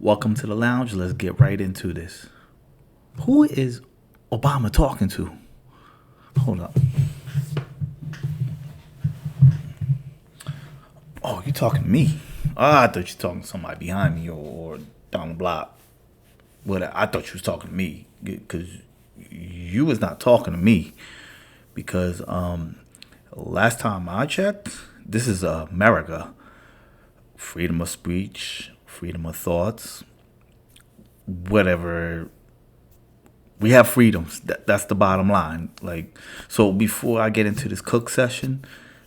Welcome to the lounge. Let's get right into this. Who is Obama talking to? Hold up. Oh, you talking to me? I thought you were talking to somebody behind me or down the block. Well, I thought you was talking to me because you was not talking to me because last time I checked, this is America. Freedom of speech, freedom of thoughts, whatever. We have freedoms. That's the bottom line. Like, so before I get into this cook session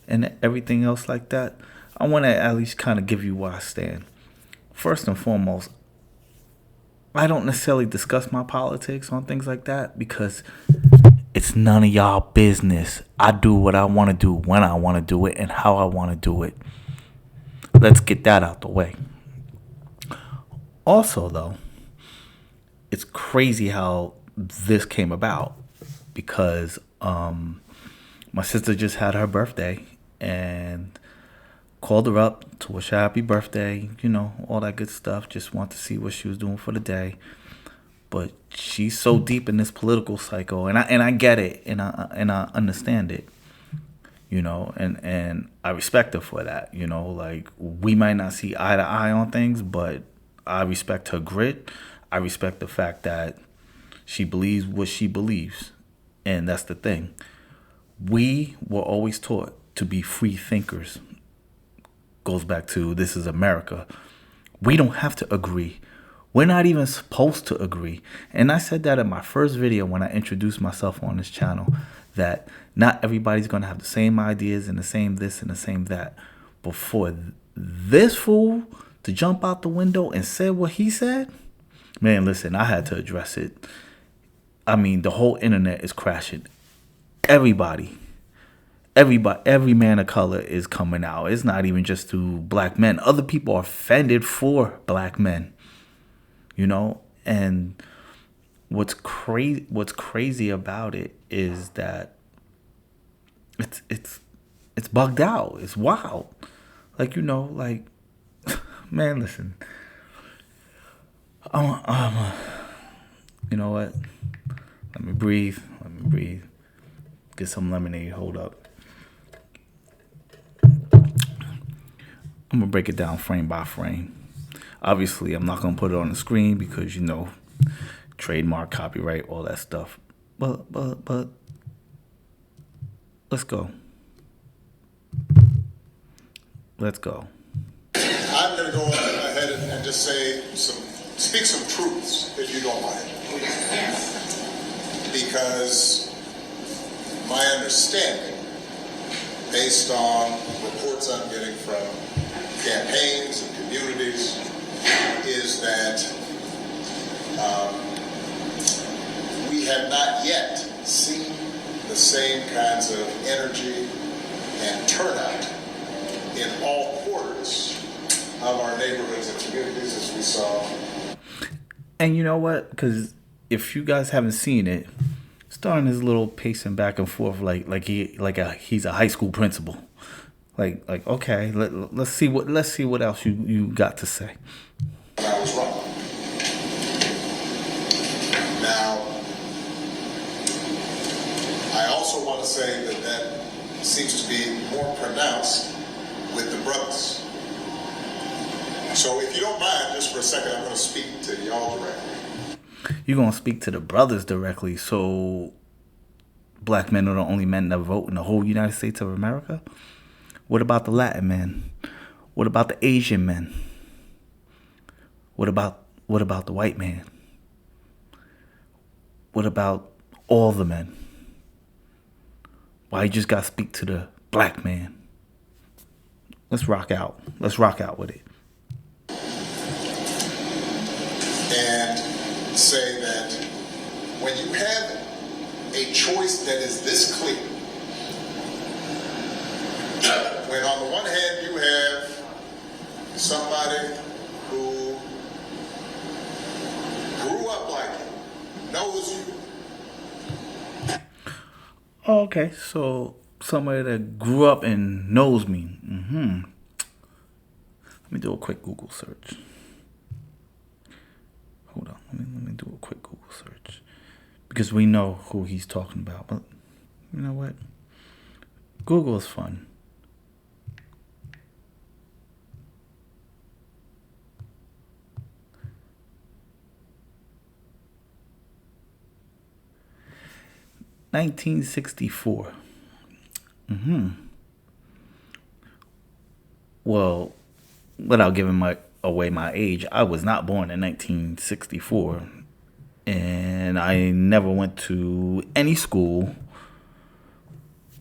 and everything else like that, I want to at least kind of give you where I stand. First and foremost, I don't necessarily discuss my politics on things like that because it's none of y'all business. I do what I want to do when I want to do it and how I want to do it. Let's get that out the way. Also, though, it's crazy how this came about because my sister just had her birthday and called her up to wish her happy birthday, all that good stuff. Just want to see what she was doing for the day. But she's so deep in this political cycle, and I get it, and I understand it, and I respect her for that. Like, we might not see eye to eye on things, but I respect her grit. I respect the fact that she believes what she believes, and that's the thing. We were always taught to be free thinkers. Goes back to this is America. We don't have to agree. We're not even supposed to agree. And I said that in my first video when I introduced myself on this channel, that not everybody's going to have the same ideas and the same this and the same that. But for this fool to jump out the window and say what he said, man, listen, I had to address it. I mean, the whole internet is crashing. Everybody, every man of color is coming out. It's not even just to black men. Other people are offended for black men, and what's crazy about it is that it's bugged out. It's wild. Like, man, listen. You know what? Let me breathe. Get some lemonade. Hold up. I'm gonna break it down frame by frame. Obviously, I'm not gonna put it on the screen because trademark, copyright, all that stuff. But let's go. I'm gonna go ahead and just speak some truths, if you don't mind. Because my understanding, based on reports I'm getting from campaigns and communities, is that we have not yet seen the same kinds of energy and turnout in all quarters of our neighborhoods and communities as we saw. And you know what? Because if you guys haven't seen it, starting his little pacing back and forth like he's a high school principal. Like okay, let's see what else you got to say. I was wrong. Now, I also want to say that seems to be more pronounced with the brothers. So if you don't mind, just for a second, I'm going to speak to y'all directly. You're going to speak to the brothers directly, so black men are the only men that vote in the whole United States of America? What about the Latin men? What about the Asian men? What about the white man? What about all the men? Why you just got to speak to the black man? Let's rock out with it. And say that when you have a choice that is this clear, when on the one hand you have somebody who grew up like you, knows you. Oh, okay, so somebody that grew up and knows me. Let me do a quick Google search. Let me do a quick Google search. Because we know who he's talking about. But you know what? Google is fun. (1964). Well, without giving away my age, I was not born in 1964, and I never went to any school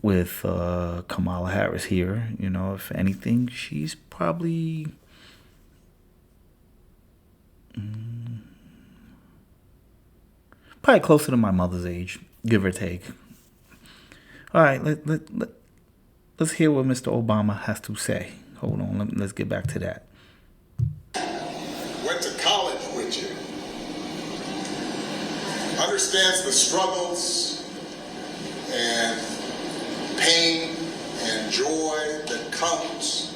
with Kamala Harris here. You know, if anything, she's probably closer to my mother's age, give or take. All right, let's hear what Mr. Obama has to say. Hold on, let's get back to that. Went to college with you. Understands the struggles and pain and joy that comes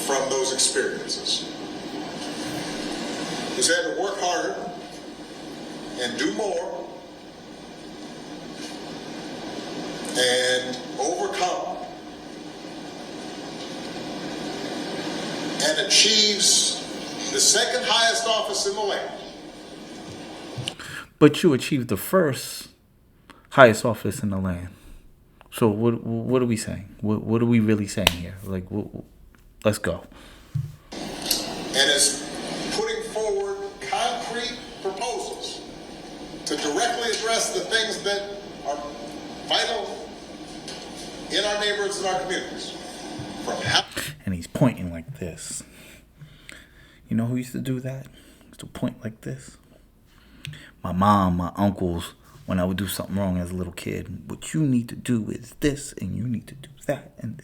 from those experiences. He's had to work harder and do more and overcome and achieves the second highest office in the land. But you achieved the first highest office in the land. So what are we saying? What are we really saying here? Like, let's go. And is putting forward concrete proposals to directly address the things that are vital in our neighborhoods and our communities. And he's pointing like this. You know who used to do that? Used to point like this? My mom, my uncles, when I would do something wrong as a little kid. What you need to do is this, and you need to do that. And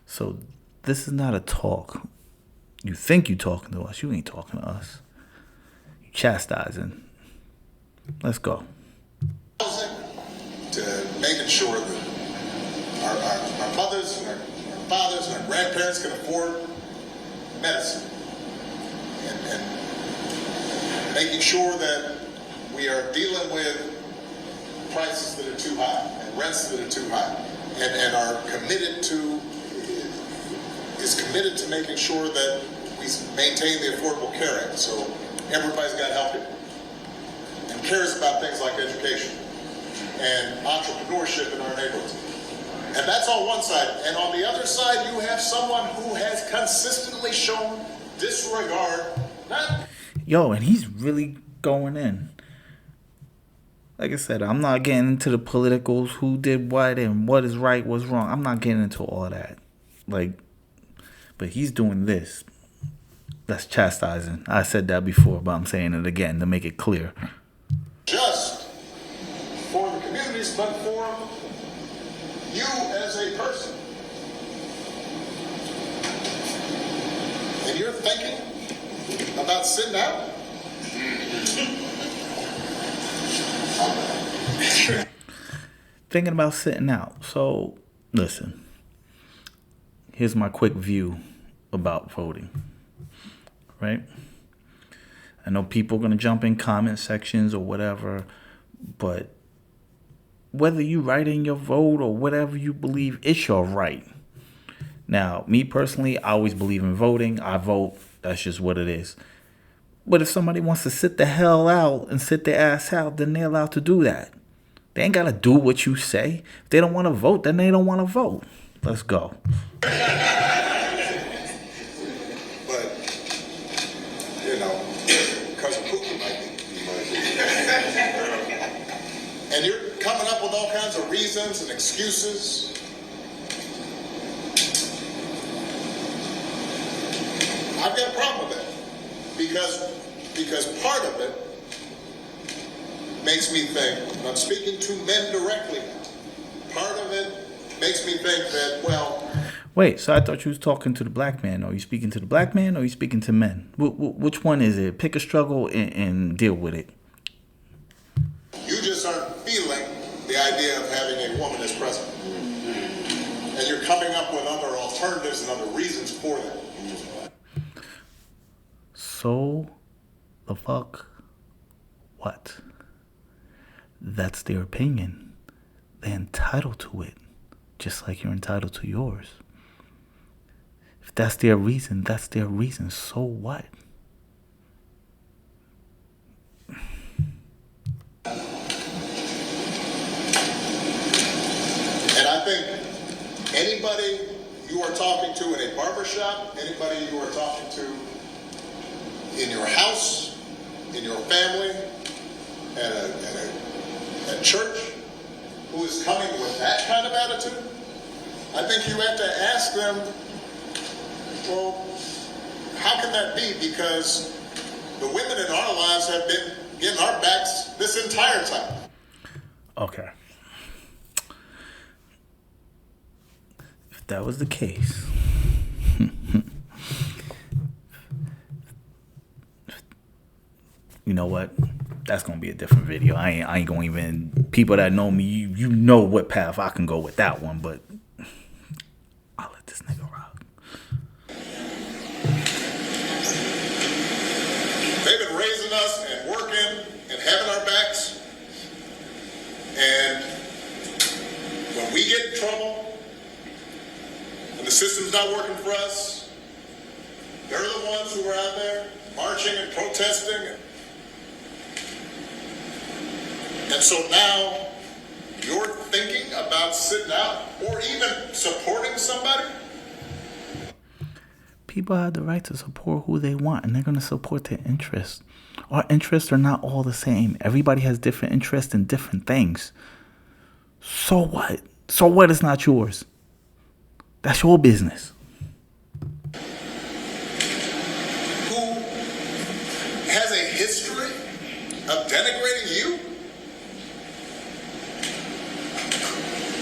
so this is not a talk. You think you're talking to us. You ain't talking to us. You're chastising. Let's go. To making sure that our mothers and our fathers and our grandparents can afford medicine. And making sure that we are dealing with prices that are too high and rents that are too high, and are committed to making sure that we maintain the Affordable Care Act, so everybody's got health care and cares about things like education and entrepreneurship in our neighborhoods. And that's on one side. And on the other side, you have someone who has consistently shown disregard. Yo, and he's really going in. Like I said, I'm not getting into the politicals, who did what and what is right, what's wrong. I'm not getting into all that. Like, but he's doing this. That's chastising. I said that before, but I'm saying it again to make it clear. Just for the communities, but for you as a person. And you're thinking about sitting out? Thinking about sitting out. So, listen. Here's my quick view about voting. Right? I know people are going to jump in comment sections or whatever, but whether you write in your vote or whatever you believe, it's your right. Now, me personally, I always believe in voting. I vote. That's just what it is. But if somebody wants to sit the hell out and sit their ass out, then they're allowed to do that. They ain't got to do what you say. If they don't want to vote, then they don't want to vote. Let's go. And you're coming up with all kinds of reasons and excuses. I've got a problem with that. Because part of it makes me think, and I'm speaking to men directly now, part of it makes me think that, well... Wait, so I thought you was talking to the black man. Are you speaking to the black man or are you speaking to men? Which one is it? Pick a struggle and deal with it. You just aren't feeling the idea of having a woman as president. And you're coming up with other alternatives and other reasons for that. So The fuck? What? That's their opinion. They're entitled to it, just like you're entitled to yours. If that's their reason, that's their reason. So what? And I think anybody you are talking to in a barbershop, anybody you are talking to in your house, in your family, at church, who is coming with that kind of attitude, I think you have to ask them, well, how can that be? Because the women in our lives have been getting our backs this entire time. Okay. If that was the case, you know what? That's gonna be a different video. I ain't gonna even. People that know me, you know what path I can go with that one. But I'll let this nigga rock. They've been raising us and working and having our backs. And when we get in trouble, when the system's not working for us, they're the ones who are out there marching and protesting. And so now you're thinking about sitting out or even supporting somebody? People have the right to support who they want, and they're going to support their interests. Our interests are not all the same. Everybody has different interests in different things. So what? So what? It's not yours. That's your business. Who has a history of denigrating you?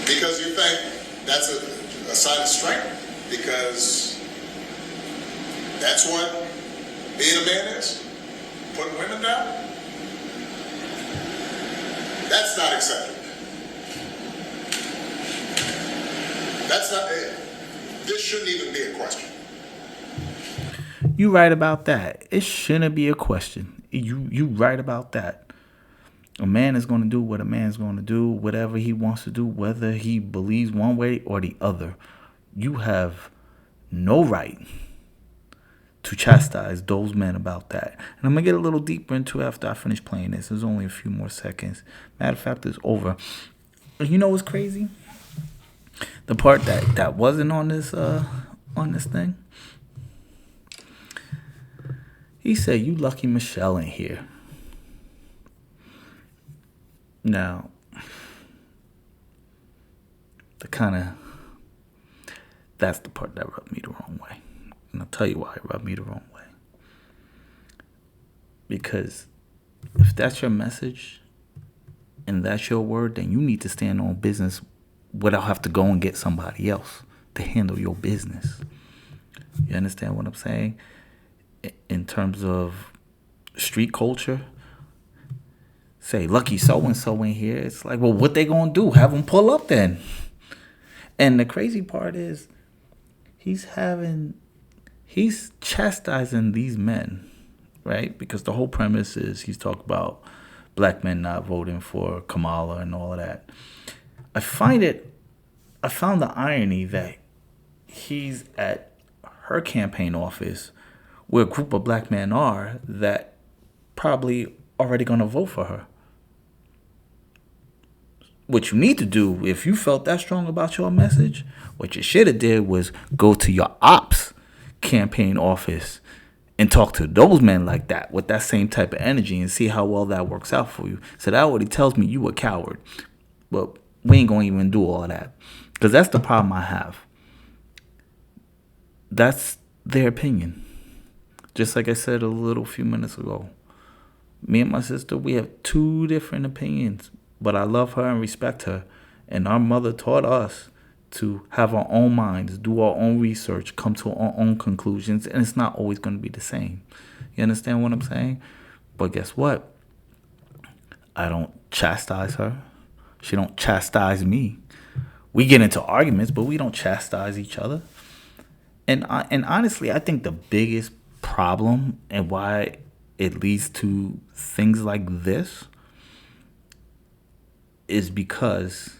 Because you think that's a sign of strength? Because that's what being a man is? Putting women down? That's not acceptable. That's not it. This shouldn't even be a question. You right about that. It shouldn't be a question. You right about that. A man is going to do what a man's going to do, whatever he wants to do, whether he believes one way or the other. You have no right to chastise those men about that. And I'm going to get a little deeper into it after I finish playing this. There's only a few more seconds. Matter of fact, it's over. You know what's crazy? The part that wasn't on this thing. He said, "You lucky Michelle ain't here." Now, that's the part that rubbed me the wrong way. And I'll tell you why it rubbed me the wrong way. Because if that's your message and that's your word, then you need to stand on business without have to go and get somebody else to handle your business. You understand what I'm saying? In terms of street culture, say, lucky so-and-so in here. It's like, well, what they gonna do? Have them pull up then. And the crazy part is, he's chastising these men, right? Because the whole premise is he's talking about black men not voting for Kamala and all of that. I found the irony that he's at her campaign office where a group of black men are that probably already gonna vote for her. What you need to do, if you felt that strong about your message, what you should have did was go to your ops campaign office and talk to those men like that with that same type of energy and see how well that works out for you. So that already tells me you a coward. But we ain't gonna even do all of that, because that's the problem I have. That's their opinion. Just like I said a few minutes ago. Me and my sister, we have two different opinions, but I love her and respect her. And our mother taught us to have our own minds, do our own research, come to our own conclusions, and it's not always going to be the same. You understand what I'm saying? But guess what? I don't chastise her. She don't chastise me. We get into arguments, but we don't chastise each other. And honestly, I think the biggest problem and why it leads to things like this is because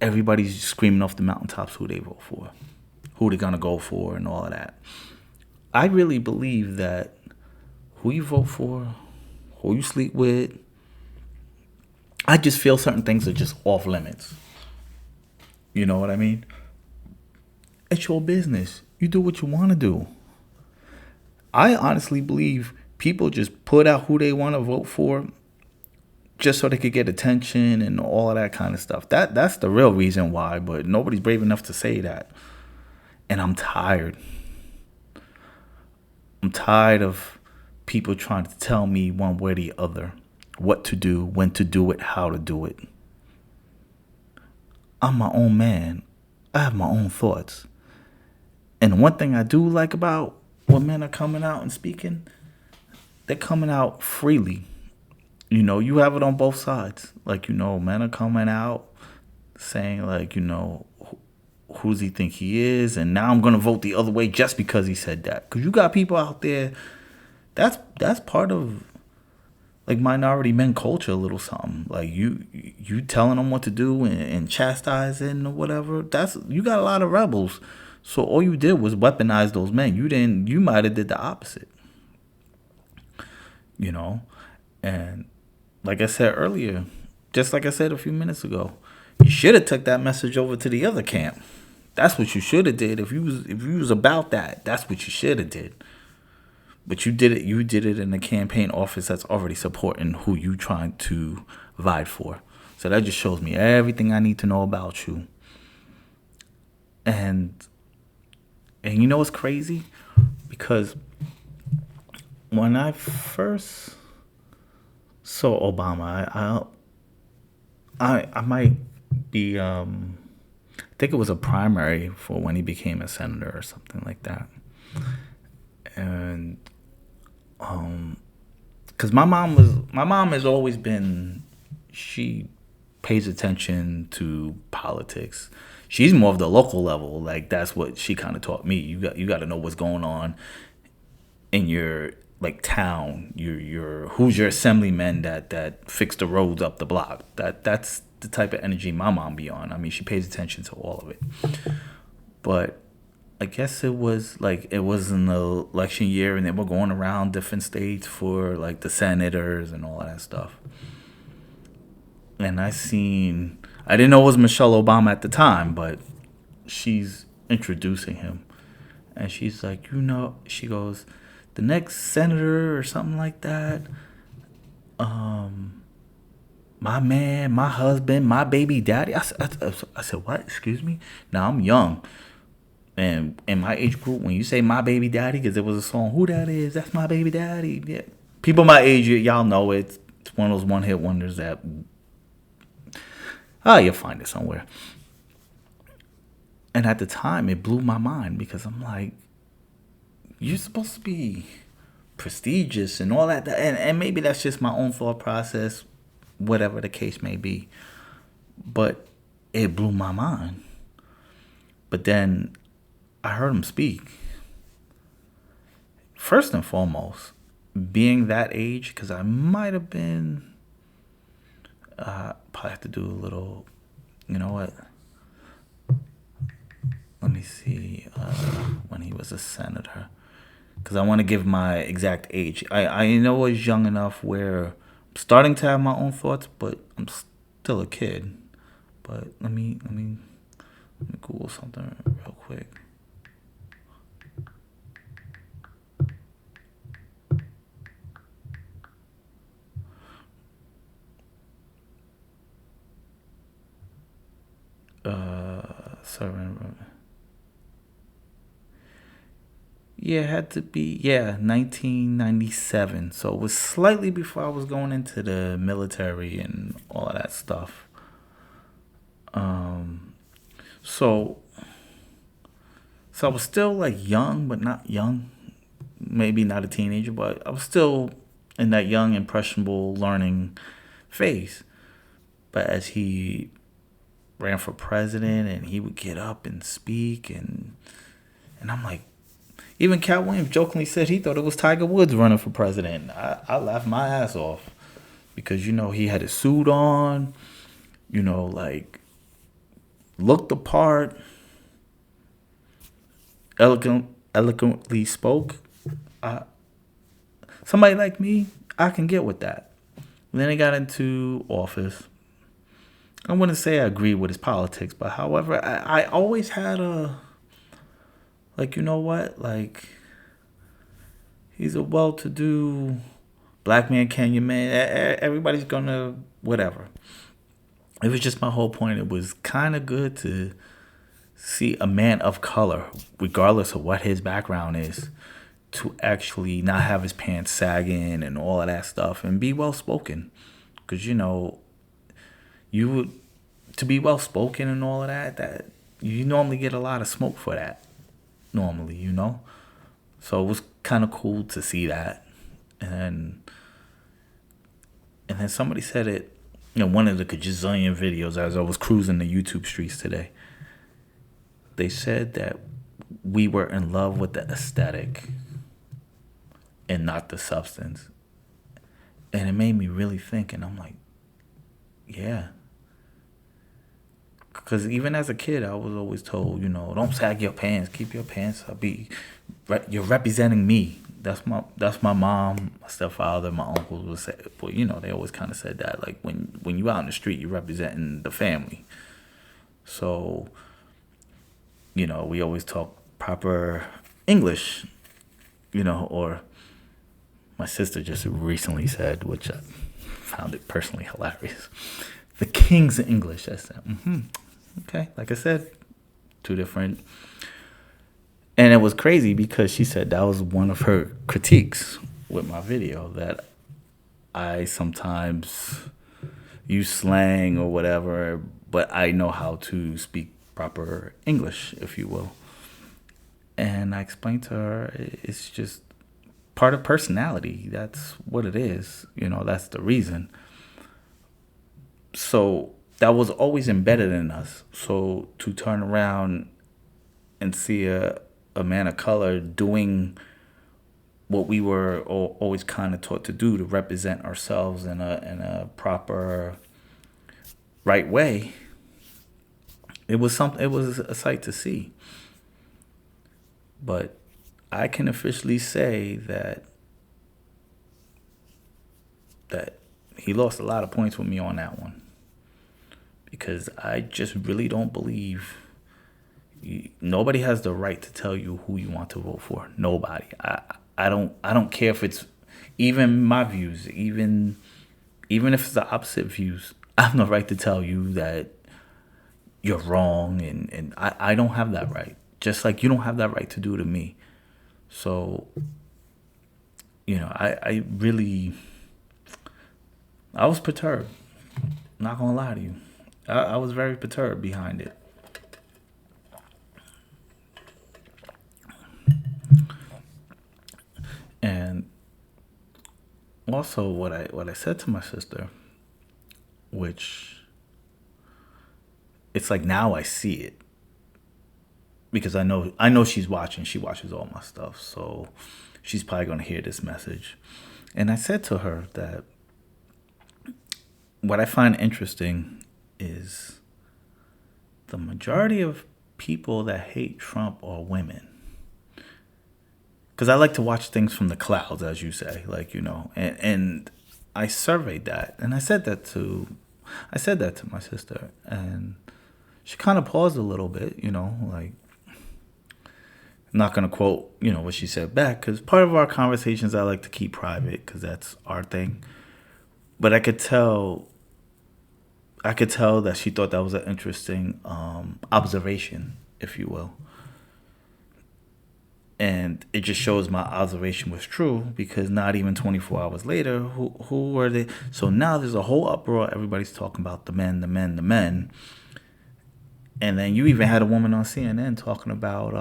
everybody's screaming off the mountaintops who they vote for, who they're going to go for, and all of that. I really believe that who you vote for, who you sleep with, I just feel certain things are just off limits. You know what I mean? It's your business. You do what you want to do. I honestly believe people just put out who they want to vote for just so they could get attention and all of that kind of stuff. That's the real reason why, but nobody's brave enough to say that. And I'm tired. I'm tired of people trying to tell me one way or the other what to do, when to do it, how to do it. I'm my own man. I have my own thoughts. And one thing I do like about when men are coming out and speaking, they're coming out freely. You know, you have it on both sides. Like, you know, men are coming out saying, like, you know, who's he think he is? And now I'm going to vote the other way just because he said that. Because you got people out there, that's part of, like, minority men culture, a little something. Like, you telling them what to do and chastising or whatever. You got a lot of rebels. So all you did was weaponize those men. You might have did the opposite. You know? And like I said earlier, just like I said a few minutes ago, you should have took that message over to the other camp. That's what you should have did. If you was about that, that's what you should have did. But you did it in a campaign office that's already supporting who you trying to vie for. So that just shows me everything I need to know about you. And you know what's crazy? Because when I first saw Obama, I might be I think it was a primary for when he became a senator or something like that. And because my mom has always been, she pays attention to politics. She's more of the local level. Like, that's what she kind of taught me. You got to know what's going on in your, like, town. Your who's your assemblyman that fix the roads up the block. That's the type of energy my mom be on. I mean, she pays attention to all of it. But I guess it was in the election year, and they were going around different states for, like, the senators and all that stuff. And I didn't know it was Michelle Obama at the time, but she's introducing him. And she's like, you know, she goes, the next senator or something like that, my man, my husband, my baby daddy. I said, what? Excuse me? Now, I'm young. And in my age group, when you say my baby daddy, because there was a song, who that is? That's my baby daddy. Yeah. People my age, y'all know it. It's one of those one-hit wonders that, you'll find it somewhere. And at the time, it blew my mind because I'm like, you're supposed to be prestigious and all that. And maybe that's just my own thought process, whatever the case may be. But it blew my mind. But then I heard him speak. First and foremost, being that age, because I might have been, probably have to do a little, you know what? Let me see, when he was a senator. Because I want to give my exact age. I know I was young enough where I'm starting to have my own thoughts, but I'm still a kid. But let me Google something real quick. Sorry. Yeah, it had to be, 1997. So it was slightly before I was going into the military and all of that stuff. So I was still, like, young, but not young. Maybe not a teenager, but I was still in that young, impressionable learning phase. But as he ran for president and he would get up and speak, and I'm like, Even Cat Williams jokingly said he thought it was Tiger Woods running for president. I laughed my ass off because he had his suit on, like looked the part, eloquently spoke. Somebody like me, I can get with that. And then he got into office. I wouldn't say I agree with his politics, but however, I always had like, he's a well-to-do black man, Kenyan man. Everybody's gonna, whatever. It was just my whole point. It was kind of good to see a man of color, regardless of what his background is, to actually not have his pants sagging and all of that stuff and be well spoken. Because to be well spoken and all of that you normally get a lot of smoke for that. Normally. So it was kind of cool to see that. And then somebody said it, one of the gazillion videos as I was cruising the YouTube streets today. They said that we were in love with the aesthetic and not the substance. And it made me really think, and I'm like, yeah. Because even as a kid, I was always told, don't sag your pants, keep your pants up. You're representing me. That's my mom, my stepfather, my uncles would say. But they always kind of said that, like when you out in the street, you're representing the family. So, we always talk proper English, or my sister just recently said, which I found it personally hilarious, the King's English. I said, okay, like I said, two different. And it was crazy because she said that was one of her critiques with my video, that I sometimes use slang or whatever, but I know how to speak proper English, if you will. And I explained to her, it's just part of personality. That's what it is. That's the reason. So that was always embedded in us. So to turn around and see a man of color doing what we were always kind of taught to do, to represent ourselves in a proper, right way, it was a sight to see. But I can officially say that he lost a lot of points with me on that one, because I just really don't believe nobody has the right to tell you who you want to vote for. Nobody. I don't care if it's even my views, even if it's the opposite views. I have no right to tell you that you're wrong, and I don't have that right. Just like you don't have that right to do to me. So, I was perturbed. Not gonna lie to you. I was very perturbed behind it. And also what I said to my sister, which it's like now I see it, because I know she's watching. She watches all my stuff, so she's probably gonna hear this message. And I said to her that what I find interesting is the majority of people that hate Trump are women. Because I like to watch things from the clouds, as you say, and I surveyed that, and I said that to my sister, and she kind of paused a little bit, I'm not gonna quote, what she said back, because part of our conversations I like to keep private, because that's our thing. But I could tell that she thought that was an interesting observation, if you will. And it just shows my observation was true, because not even 24 hours later, who were they? So now there's a whole uproar. Everybody's talking about the men. And then you even had a woman on CNN talking about,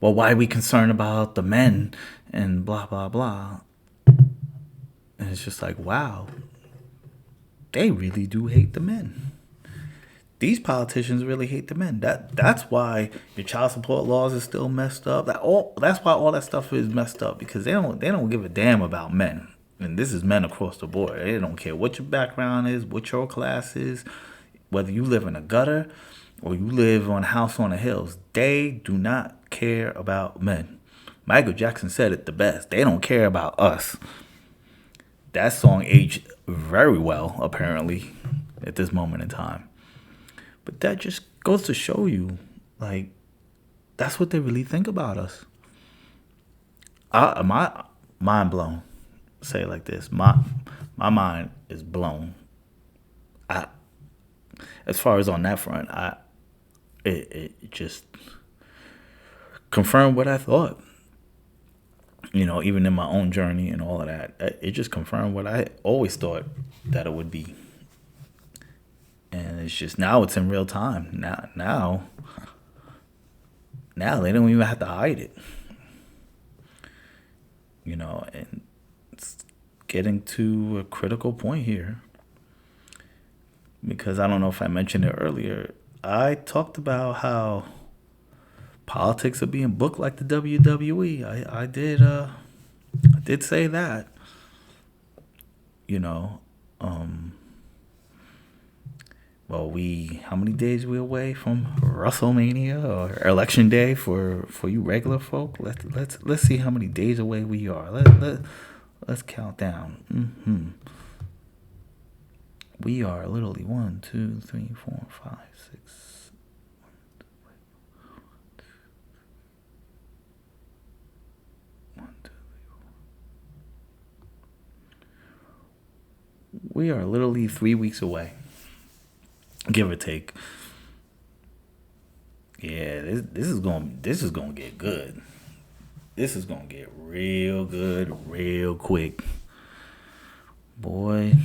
well, why are we concerned about the men and blah, blah, blah. And it's just like, wow, they really do hate the men. these politicians really hate the men. That's why your child support laws is still messed up. That's why all that stuff is messed up, because they don't give a damn about men. And this is men across the board. They don't care what your background is, what your class is, whether you live in a gutter or you live on a house on the hills. They do not care about men. Michael Jackson said it the best. They don't care about us. That song aged very well, apparently, at this moment in time. But that just goes to show you, like, that's what they really think about us. My mind blown. Say it like this: my mind is blown. As far as on that front, it just confirmed what I thought. Even in my own journey and all of that, it just confirmed what I always thought that it would be. And it's just, now it's in real time. Now they don't even have to hide it. And it's getting to a critical point here. Because I don't know if I mentioned it earlier. I talked about how politics are being booked like the WWE. I did say that. Well, how many days we away from WrestleMania or Election Day for you regular folk? Let's see how many days away we are. Let's count down. We are literally 1, 2, 3, 4, 5, 6. We are literally 3 weeks away, give or take. Yeah, this is gonna get good. This is gonna get real good, real quick. Boy,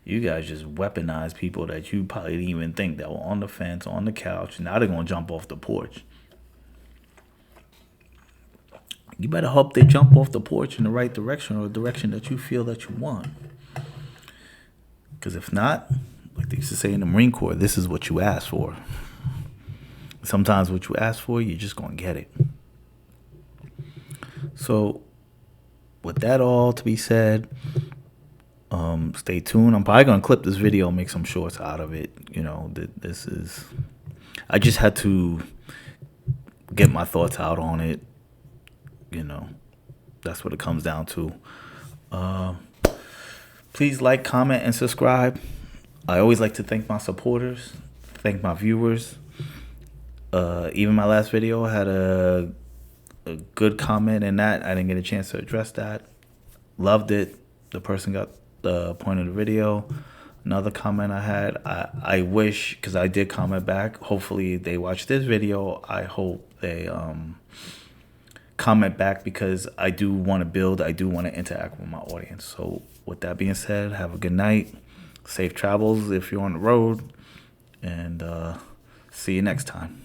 you guys just weaponize people that you probably didn't even think that were on the fence, on the couch. Now they're gonna jump off the porch. You better hope they jump off the porch in the right direction, or a direction that you feel that you want. Because if not, like they used to say in the Marine Corps, this is what you ask for. Sometimes what you ask for, you're just going to get it. So, with that all to be said, stay tuned. I'm probably going to clip this video and make some shorts out of it. I just had to get my thoughts out on it. That's what it comes down to. Please like, comment, and subscribe. I always like to thank my supporters, thank my viewers. Even my last video had a good comment in that. I didn't get a chance to address that. Loved it. The person got the point of the video. Another comment I had, I wish, because I did comment back, hopefully they watch this video. I hope they comment back, because I do want to build. I do want to interact with my audience. So with that being said, have a good night. Safe travels if you're on the road. And see you next time.